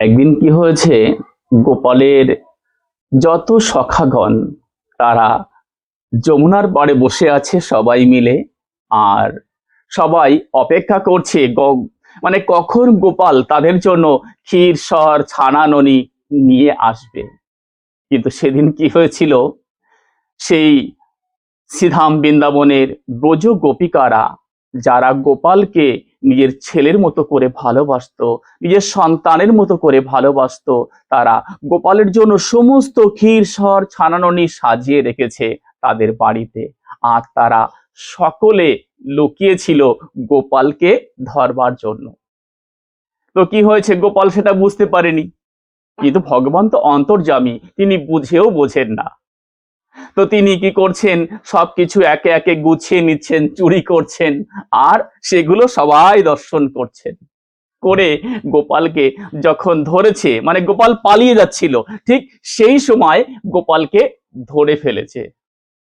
একদিন কি হয়েছে, গোপালের যত সখাগণ তারা যমুনার পাড়ে বসে আছে সবাই মিলে। আর সবাই অপেক্ষা করছে মানে কখন গোপাল তাদের জন্য ক্ষীর সর ছানাননি নিয়ে আসবে। কিন্তু সেদিন কি হয়েছিল, সেই শ্রীধাম বৃন্দাবনের ব্রজ গোপিকারা, যারা গোপালকে নিজের ছেলের মতো করে ভালোবাসতো, নিজের সন্তানের মতো করে ভালোবাসতো, তারা গোপালের জন্য সমস্ত ক্ষীর সর ছানাননি সাজিয়ে রেখেছে তাদের বাড়িতে। আর তারা সকলে লুকিয়েছিল গোপালকে ধরবার জন্য। তো কি হয়েছে, গোপাল সেটা বুঝতে পারেনি। কিন্তু ভগবান তো অন্তর্যামী, তিনি বুঝেও বোঝেন না। তো তিনি কি করছেন, সবকিছু একে একে গুছিয়ে নিচ্ছেন, চুরি করছেন, আর সেগুলো সবাই দর্শন করছেন। করে গোপালকে যখন ধরেছে, মানে গোপাল পালিয়ে যাচ্ছিল, ঠিক সেই সময় গোপালকে ধরে ফেলেছে।